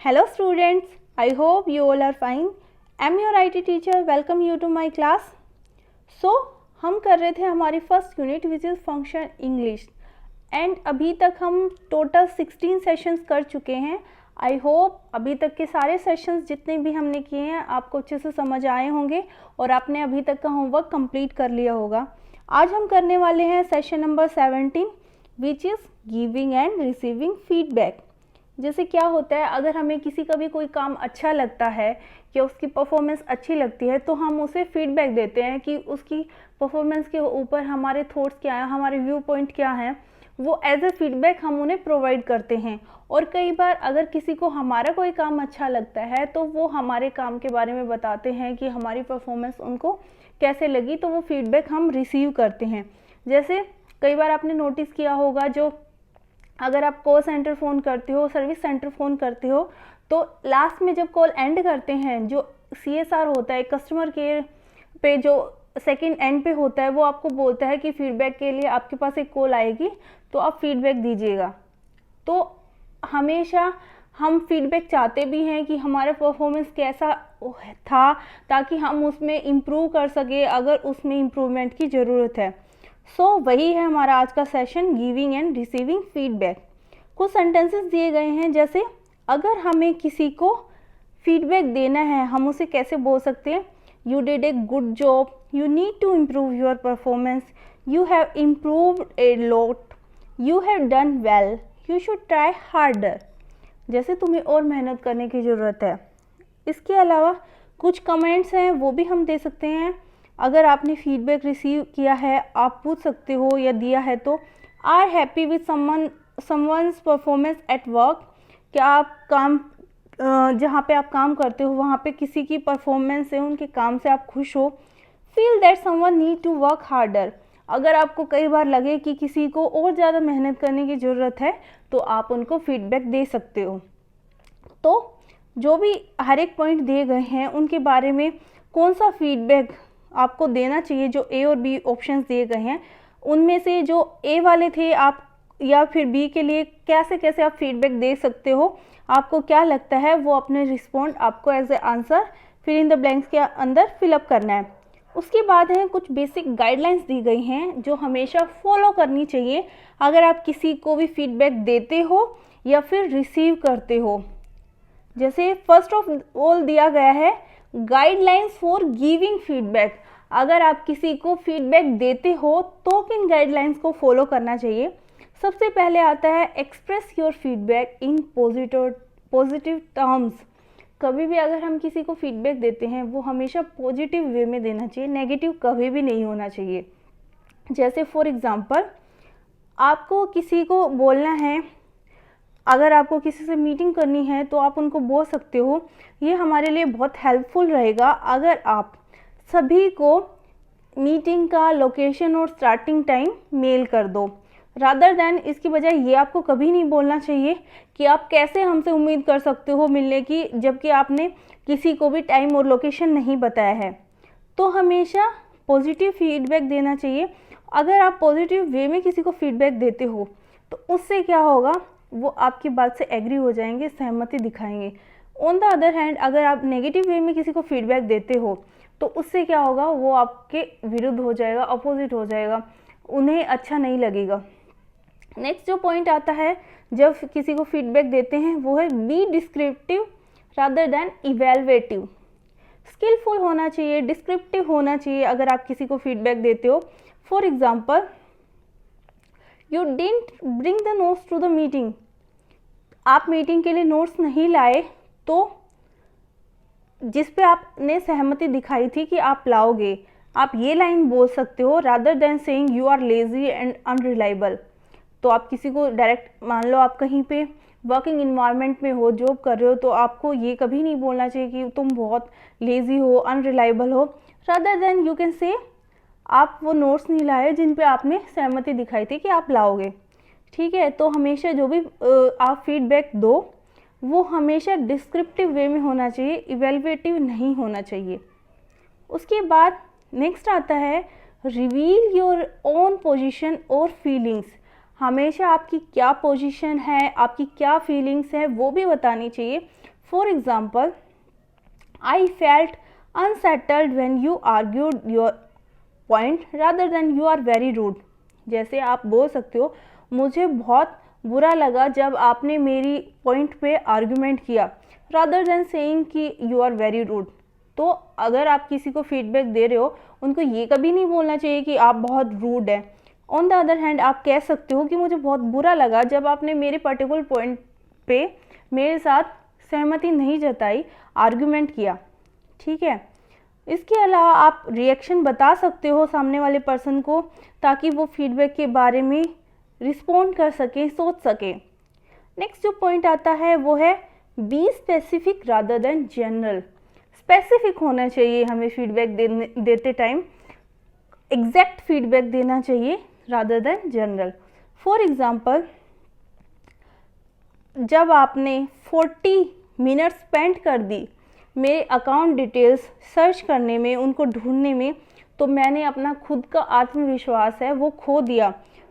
Hello students, I hope you all are fine. I am your IT teacher. Welcome you to my class. So हम कर रहे थे हमारी first unit which is function English and अभी तक हम total 16 sessions कर चुके हैं. आई होप अभी तक के सारे सेशंस जितने भी हमने किए हैं आपको अच्छे से समझ आए होंगे और आपने अभी तक का होमवर्क कंप्लीट कर लिया होगा. आज हम करने वाले हैं session number 17 which is giving and receiving feedback. जैसे क्या होता है, अगर हमें किसी का भी कोई काम अच्छा लगता है या उसकी परफॉर्मेंस अच्छी लगती है तो हम उसे फीडबैक देते हैं कि उसकी परफॉर्मेंस के ऊपर हमारे थॉट्स क्या हैं, हमारे व्यू पॉइंट क्या हैं, वो एज ए फीडबैक हम उन्हें प्रोवाइड करते हैं. और कई बार अगर किसी को हमारा कोई काम अच्छा लगता है तो वो हमारे काम के बारे में बताते हैं कि हमारी परफॉर्मेंस उनको कैसे लगी, तो वो फीडबैक हम रिसीव करते हैं. जैसे कई बार आपने नोटिस किया होगा, जो अगर आप कॉल सेंटर फ़ोन करते हो, सर्विस सेंटर फ़ोन करते हो, तो लास्ट में जब कॉल एंड करते हैं जो CSR होता है, कस्टमर केयर पे जो सेकंड एंड पे होता है, वो आपको बोलता है कि फीडबैक के लिए आपके पास एक कॉल आएगी तो आप फीडबैक दीजिएगा. तो हमेशा हम फीडबैक चाहते भी हैं कि हमारा परफॉर्मेंस कैसा था ताकि हम उसमें इम्प्रूव कर सके अगर उसमें इम्प्रूवमेंट की ज़रूरत है. वही है हमारा आज का session, giving and receiving feedback. कुछ सेंटेंसेस दिए गए हैं, जैसे अगर हमें किसी को फीडबैक देना है हम उसे कैसे बोल सकते हैं. You did a good job, you need to improve your performance, you have improved a lot, you have done well, you should try harder. जैसे तुम्हें और मेहनत करने की ज़रूरत है. इसके अलावा कुछ कमेंट्स हैं वो भी हम दे सकते हैं. अगर आपने फीडबैक रिसीव किया है आप पूछ सकते हो या दिया है तो are happy with someone's performance at work. क्या आप काम जहाँ पे आप काम करते हो वहाँ पे किसी की परफॉर्मेंस से, उनके काम से आप खुश हो. Feel that someone need to work harder. अगर आपको कई बार लगे कि किसी को और ज़्यादा मेहनत करने की ज़रूरत है तो आप उनको फीडबैक दे सकते हो. तो जो भी हर एक पॉइंट दिए गए हैं उनके बारे में कौन सा फीडबैक आपको देना चाहिए, जो A और B ऑप्शंस दिए गए हैं उनमें से जो A वाले थे आप या फिर B के लिए कैसे कैसे आप फीडबैक दे सकते हो, आपको क्या लगता है वो अपने रिस्पॉन्ड आपको as a answer fill in the blanks के अंदर फिलअप करना है. उसके बाद है कुछ बेसिक गाइडलाइंस दी गई हैं जो हमेशा फॉलो करनी चाहिए अगर आप किसी को भी फीडबैक देते हो या फिर रिसीव करते हो. जैसे फर्स्ट ऑफ ऑल दिया गया है गाइडलाइंस फॉर गिविंग फीडबैक. अगर आप किसी को फीडबैक देते हो तो किन गाइडलाइंस को फॉलो करना चाहिए. सबसे पहले आता है express your feedback in positive terms. कभी भी अगर हम किसी को फीडबैक देते हैं वो हमेशा पॉजिटिव वे में देना चाहिए, नेगेटिव कभी भी नहीं होना चाहिए. जैसे फॉर एग्जांपल आपको किसी को बोलना है, अगर आपको किसी से मीटिंग करनी है तो आप उनको बोल सकते हो ये हमारे लिए बहुत हेल्पफुल रहेगा अगर आप सभी को मीटिंग का लोकेशन और स्टार्टिंग टाइम मेल कर दो. रादर देन इसकी बजाय ये आपको कभी नहीं बोलना चाहिए कि आप कैसे हमसे उम्मीद कर सकते हो मिलने की जबकि आपने किसी को भी टाइम और लोकेशन नहीं बताया है. तो हमेशा पॉजिटिव फीडबैक देना चाहिए. अगर आप पॉजिटिव वे में किसी को फीडबैक देते हो तो उससे क्या होगा, वो आपकी बात से एग्री हो जाएंगे, सहमति दिखाएंगे. ऑन द अदर हैंड अगर आप नेगेटिव वे में किसी को फीडबैक देते हो तो उससे क्या होगा, वो आपके विरुद्ध हो जाएगा, अपोजिट हो जाएगा, उन्हें अच्छा नहीं लगेगा. नेक्स्ट जो पॉइंट आता है जब किसी को फीडबैक देते हैं वो है be descriptive rather than evaluative. Skillful होना चाहिए, डिस्क्रिप्टिव होना चाहिए अगर आप किसी को फीडबैक देते हो. For example you didn't bring the notes to the meeting. आप मीटिंग के लिए नोट्स नहीं लाए तो जिस पे आपने सहमति दिखाई थी कि आप लाओगे, आप ये लाइन बोल सकते हो rather than saying you are lazy and unreliable. तो आप किसी को डायरेक्ट, मान लो आप कहीं पे वर्किंग इन्वायरमेंट में हो, जॉब कर रहे हो, तो आपको ये कभी नहीं बोलना चाहिए कि तुम बहुत लेज़ी हो, अनरिलायबल हो. Rather than you can say आप वो नोट्स नहीं लाए जिन पे आपने सहमति दिखाई थी कि आप लाओगे. ठीक है. तो हमेशा जो भी आप फीडबैक दो वो हमेशा डिस्क्रिप्टिव वे में होना चाहिए, इवेलुएटिव नहीं होना चाहिए. उसके बाद नेक्स्ट आता है रिवील योर ओन पोजीशन और फीलिंग्स. हमेशा आपकी क्या पोजीशन है, आपकी क्या फीलिंग्स है वो भी बतानी चाहिए। For example, I felt unsettled when you argued your point rather than you are very rude. जैसे आप बोल सकते हो, मुझे बहुत बुरा लगा जब आपने मेरी पॉइंट पे आर्ग्यूमेंट किया, रादर देन सेइंग कि यू आर वेरी रूड। तो अगर आप किसी को फीडबैक दे रहे हो, उनको ये कभी नहीं बोलना चाहिए कि आप बहुत रूड हैं। ऑन द अदर हैंड आप कह सकते हो कि मुझे बहुत बुरा लगा जब आपने मेरे पर्टिकुलर पॉइंट पे मेरे साथ सहमति नहीं जताई, आर्ग्यूमेंट किया। ठीक है, इसके अलावा आप रिएक्शन बता सकते हो सामने वाले पर्सन को, ताकि वो फीडबैक के बारे में रिस्पॉन्ड कर सके, सोच सके। नेक्स्ट जो पॉइंट आता है वो है be specific rather than general. Specific होना चाहिए हमें फीडबैक देते टाइम, एग्जैक्ट फीडबैक देना चाहिए rather than general. For example, जब आपने 40 मिनट स्पेंड कर दी मेरे अकाउंट डिटेल्स सर्च करने में, उनको ढूंढने में, तो मैंने अपना खुद का आत्मविश्वास है वो खो दिया,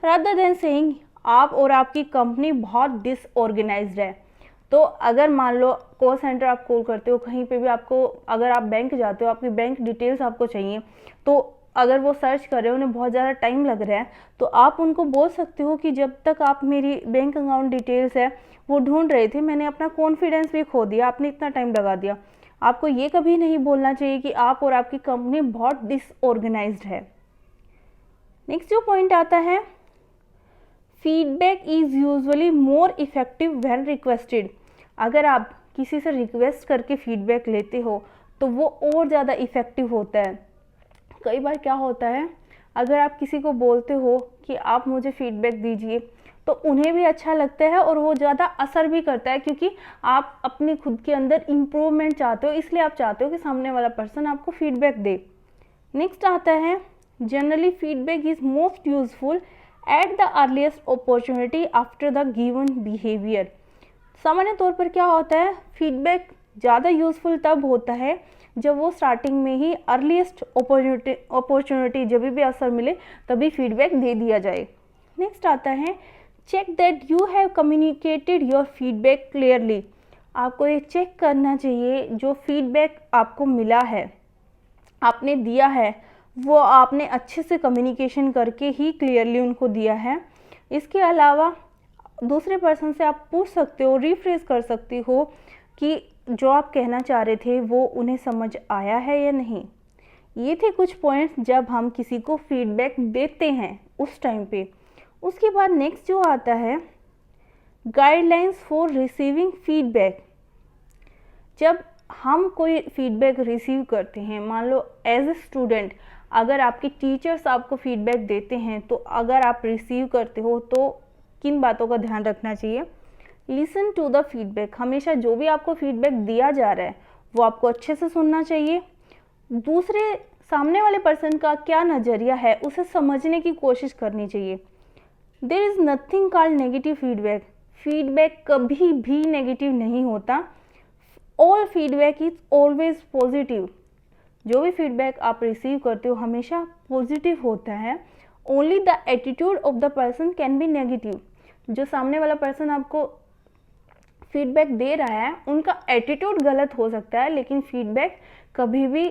रादर देन सेइंग आप और आपकी कंपनी बहुत डिसऑर्गेनाइज्ड है। तो अगर मान लो कॉल सेंटर आप कॉल करते हो, कहीं पे भी आपको, अगर आप बैंक जाते हो, आपकी बैंक डिटेल्स आपको चाहिए, तो अगर वो सर्च कर रहे हो, उन्हें बहुत ज़्यादा टाइम लग रहा है, तो आप उनको बोल सकते हो कि जब तक आप मेरी बैंक अकाउंट डिटेल्स है वो ढूंढ रहे थे, मैंने अपना कॉन्फिडेंस भी खो दिया, आपने इतना टाइम लगा दिया। आपको ये कभी नहीं बोलना चाहिए कि आप और आपकी कंपनी बहुत डिसऑर्गेनाइज्ड है। नेक्स्ट जो पॉइंट आता है, feedback is usually more effective when requested. अगर आप किसी से रिक्वेस्ट करके फीडबैक लेते हो तो वो और ज़्यादा इफ़ेक्टिव होता है। कई बार क्या होता है, अगर आप किसी को बोलते हो कि आप मुझे फीडबैक दीजिए, तो उन्हें भी अच्छा लगता है और वो ज़्यादा असर भी करता है, क्योंकि आप अपने खुद के अंदर इम्प्रूवमेंट चाहते हो, इसलिए आप चाहते हो कि सामने वाला पर्सन आपको फीडबैक दे। नेक्स्ट आता है, generally feedback is most useful at the earliest opportunity after the given behaviour. सामान्य तौर पर क्या होता है, फीडबैक ज़्यादा यूज़फुल तब होता है जब वो स्टार्टिंग में ही अर्लीस्ट अपॉर्चुनिटी जब भी अवसर मिले तभी फीडबैक दे दिया जाए। नेक्स्ट आता है, check that you have communicated your feedback clearly. आपको ये चेक करना चाहिए जो फीडबैक आपको मिला है, आपने दिया है, वो आपने अच्छे से कम्युनिकेशन करके ही क्लियरली उनको दिया है। इसके अलावा दूसरे पर्सन से आप पूछ सकते हो, रिफ्रेश कर सकती हो कि जो आप कहना चाह रहे थे वो उन्हें समझ आया है या नहीं। ये थे कुछ पॉइंट्स जब हम किसी को फीडबैक देते हैं उस टाइम पे। उसके बाद नेक्स्ट जो आता है, गाइडलाइंस फॉर रिसीविंग फीडबैक। जब हम कोई फीडबैक रिसीव करते हैं, मान लो एज ए स्टूडेंट, अगर आपके टीचर्स आपको फीडबैक देते हैं, तो अगर आप रिसीव करते हो तो किन बातों का ध्यान रखना चाहिए। Listen to the feedback. हमेशा जो भी आपको फीडबैक दिया जा रहा है वो आपको अच्छे से सुनना चाहिए। दूसरे सामने वाले पर्सन का क्या नज़रिया है उसे समझने की कोशिश करनी चाहिए। There is nothing called negative feedback. Feedback कभी भी नेगेटिव नहीं होता। All feedback is always positive. जो भी फीडबैक आप रिसीव करते हो हमेशा पॉजिटिव होता है। Only the attitude of the person can be negative. जो सामने वाला पर्सन आपको फीडबैक दे रहा है उनका एटीट्यूड गलत हो सकता है, लेकिन फीडबैक कभी भी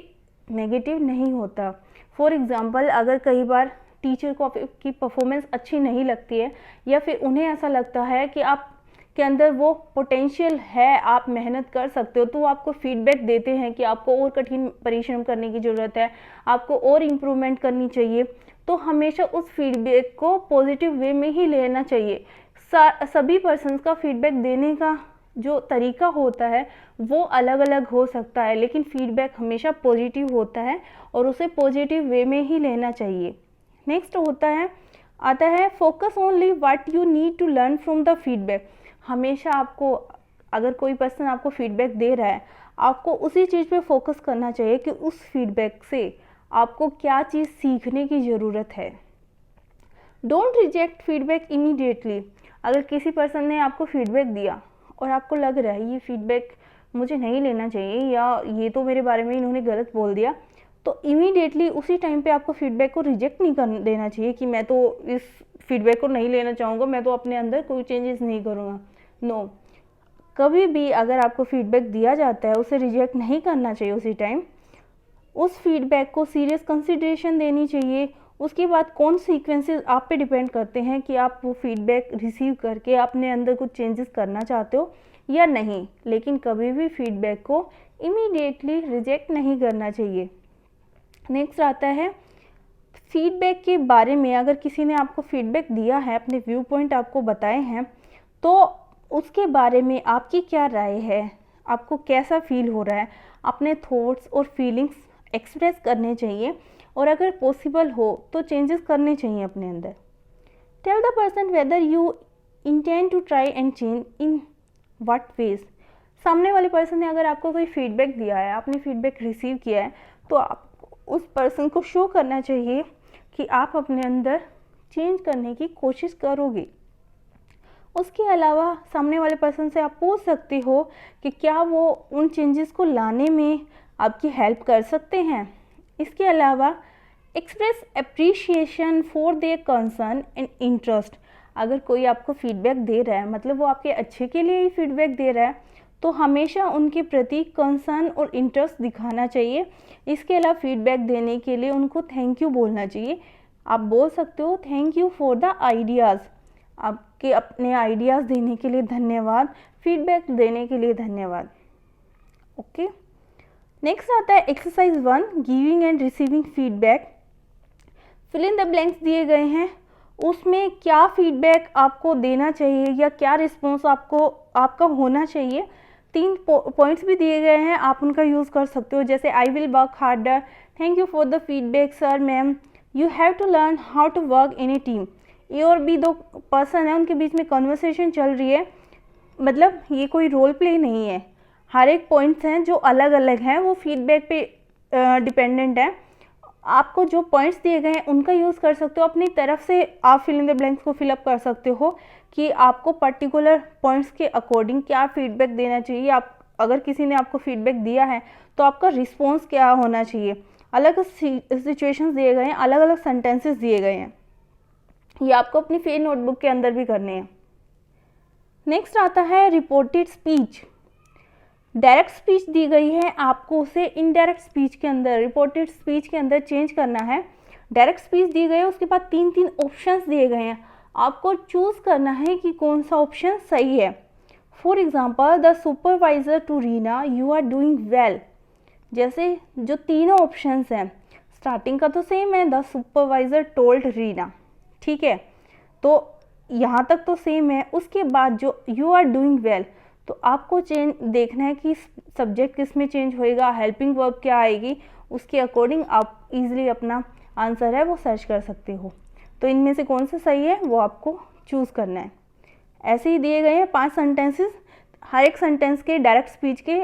नेगेटिव नहीं होता। फॉर एग्ज़ाम्पल, अगर कई बार टीचर को आपकी परफॉर्मेंस अच्छी नहीं लगती है, या फिर उन्हें ऐसा लगता है कि आप के अंदर वो पोटेंशियल है, आप मेहनत कर सकते हो, तो वो आपको फीडबैक देते हैं कि आपको और कठिन परिश्रम करने की ज़रूरत है, आपको और इम्प्रूवमेंट करनी चाहिए। तो हमेशा उस फीडबैक को पॉजिटिव वे में ही लेना चाहिए। सभी पर्सन्स का फीडबैक देने का जो तरीका होता है वो अलग अलग हो सकता है, लेकिन फीडबैक हमेशा पॉजिटिव होता है और उसे पॉजिटिव वे में ही लेना चाहिए। नेक्स्ट आता है focus only what you need to learn from the feedback. हमेशा आपको, अगर कोई पर्सन आपको फीडबैक दे रहा है, आपको उसी चीज़ पे फोकस करना चाहिए कि उस फीडबैक से आपको क्या चीज़ सीखने की ज़रूरत है। Don't reject feedback immediately. अगर किसी पर्सन ने आपको फीडबैक दिया और आपको लग रहा है ये फीडबैक मुझे नहीं लेना चाहिए, या ये तो मेरे बारे में इन्होंने गलत बोल दिया, तो इमीडिएटली उसी टाइम पे आपको फीडबैक को रिजेक्ट नहीं कर देना चाहिए कि मैं तो इस फीडबैक को नहीं लेना चाहूँगा, मैं तो अपने अंदर कोई चेंजेस नहीं करूँगा। नो, कभी भी अगर आपको फीडबैक दिया जाता है उसे रिजेक्ट नहीं करना चाहिए उसी टाइम, उस फीडबैक को सीरियस कंसिडरेशन देनी चाहिए। उसके बाद कौन सीक्वेंसेस आप पे डिपेंड करते हैं कि आप वो फीडबैक रिसीव करके अपने अंदर कुछ चेंजेस करना चाहते हो या नहीं, लेकिन कभी भी फीडबैक को इमीडिएटली रिजेक्ट नहीं करना चाहिए। नेक्स्ट आता है फीडबैक के बारे में। अगर किसी ने आपको फीडबैक दिया है, अपने व्यू पॉइंट आपको बताए हैं, तो उसके बारे में आपकी क्या राय है, आपको कैसा फील हो रहा है, अपने थॉट्स और फीलिंग्स एक्सप्रेस करने चाहिए और अगर पॉसिबल हो तो चेंजेस करने चाहिए अपने अंदर। Tell the person whether you intend to try and change in what ways. सामने वाले पर्सन ने अगर आपको कोई फीडबैक दिया है, आपने फीडबैक रिसीव किया है, तो आप उस पर्सन को शो करना चाहिए कि आप अपने अंदर चेंज करने की कोशिश करोगे। उसके अलावा सामने वाले पर्सन से आप पूछ सकते हो कि क्या वो उन चेंजेस को लाने में आपकी हेल्प कर सकते हैं। इसके अलावा express appreciation for their concern and interest. अगर कोई आपको फीडबैक दे रहा है, मतलब वो आपके अच्छे के लिए ही फीडबैक दे रहा है, तो हमेशा उनके प्रति कंसर्न और इंटरेस्ट दिखाना चाहिए। इसके अलावा फीडबैक देने के लिए उनको थैंक यू बोलना चाहिए। आप बोल सकते हो thank you for the ideas, आपके अपने आइडियाज़ देने के लिए धन्यवाद, फीडबैक देने के लिए धन्यवाद। ओके, नेक्स्ट आता है exercise 1, giving and receiving feedback. Fill in the blanks दिए गए हैं, उसमें क्या फीडबैक आपको देना चाहिए या क्या रिस्पॉन्स आपका होना चाहिए। 3 पॉइंट्स भी दिए गए हैं, आप उनका यूज़ कर सकते हो, जैसे I will work harder, thank you for the feedback sir ma'am, you have to learn how to work in a team. A और बी 2 पर्सन है, उनके बीच में कन्वर्सेशन चल रही है, मतलब ये कोई रोल प्ले नहीं है। हर एक पॉइंट्स हैं जो अलग अलग हैं, वो फीडबैक पे डिपेंडेंट है। आपको जो पॉइंट्स दिए गए हैं उनका यूज़ कर सकते हो, अपनी तरफ से आप फिल इन द ब्लैंक्स को फिलअप कर सकते हो कि आपको पर्टिकुलर पॉइंट्स के अकॉर्डिंग क्या फीडबैक देना चाहिए। आप अगर किसी ने आपको फीडबैक दिया है तो आपका रिस्पॉन्स क्या होना चाहिए। अलग सिचुएशंस दिए गए हैं, अलग अलग सेंटेंसेस दिए गए हैं, ये आपको अपनी फेयर नोटबुक के अंदर भी करने हैं। नेक्स्ट आता है रिपोर्टेड स्पीच। डायरेक्ट स्पीच दी गई है, आपको उसे इनडायरेक्ट स्पीच के अंदर, रिपोर्टेड स्पीच के अंदर चेंज करना है। डायरेक्ट स्पीच दी गई है, उसके बाद 3 ऑप्शंस दिए गए हैं, आपको चूज़ करना है कि कौन सा ऑप्शन सही है। For example, the supervisor to Reena, you are doing well. जैसे जो 3 ऑप्शंस हैं, स्टार्टिंग का तो सेम है, द सुपरवाइजर टोल्ड रीना, ठीक है, तो यहाँ तक तो सेम है। उसके बाद जो यू आर डूइंग वेल, तो आपको चेंज देखना है कि सब्जेक्ट किस में चेंज होएगा, हेल्पिंग वर्ब क्या आएगी, उसके अकॉर्डिंग आप इजीली अपना आंसर है वो सर्च कर सकते हो। तो इनमें से कौन सा सही है वो आपको चूज़ करना है। ऐसे ही दिए गए हैं 5 सेंटेंसेस, हर एक सेंटेंस के डायरेक्ट स्पीच के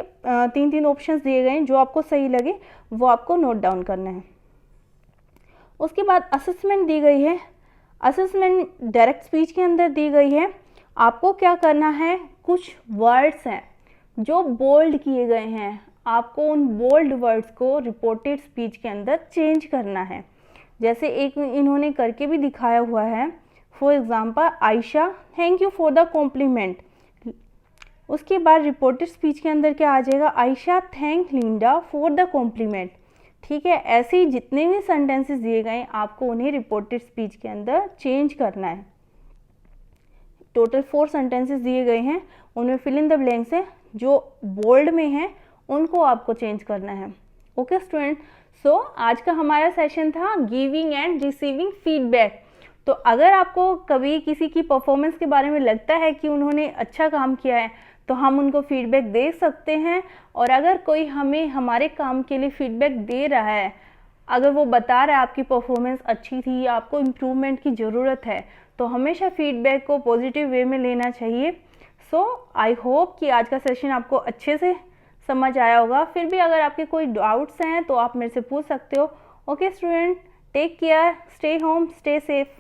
3 ऑप्शंस दिए गए हैं, जो आपको सही लगे वो आपको नोट डाउन करना है। उसके बाद असेसमेंट दी गई है, असेसमेंट डायरेक्ट स्पीच के अंदर दी गई है। आपको क्या करना है, कुछ वर्ड्स हैं जो बोल्ड किए गए हैं, आपको उन बोल्ड वर्ड्स को रिपोर्टेड स्पीच के अंदर चेंज करना है। जैसे एक इन्होंने करके भी दिखाया हुआ है, for example, Ayesha thank you for the compliment. उसके बाद रिपोर्टेड स्पीच के अंदर क्या आ जाएगा, Ayesha thank Linda for the compliment. ठीक है, ऐसे ही जितने भी सेंटेंसेस दिए गए आपको उन्हें रिपोर्टेड स्पीच के अंदर चेंज करना है। टोटल 4 सेंटेंसेस दिए गए हैं, उनमें फिल इन द ब्लैंक्स हैं, जो बोल्ड में हैं उनको आपको चेंज करना है। ओके स्टूडेंट, सो आज का हमारा सेशन था गिविंग एंड रिसीविंग फीडबैक। तो अगर आपको कभी किसी की परफॉर्मेंस के बारे में लगता है कि उन्होंने अच्छा काम किया है, तो हम उनको फीडबैक दे सकते हैं। और अगर कोई हमें हमारे काम के लिए फीडबैक दे रहा है, अगर वो बता रहा है आपकी परफॉर्मेंस अच्छी थी या आपको इम्प्रूवमेंट की ज़रूरत है, तो हमेशा फीडबैक को पॉजिटिव वे में लेना चाहिए। सो आई होप कि आज का सेशन आपको अच्छे से समझ आया होगा। फिर भी अगर आपके कोई डाउट्स हैं तो आप मेरे से पूछ सकते हो। Okay student, take care, stay home, stay safe.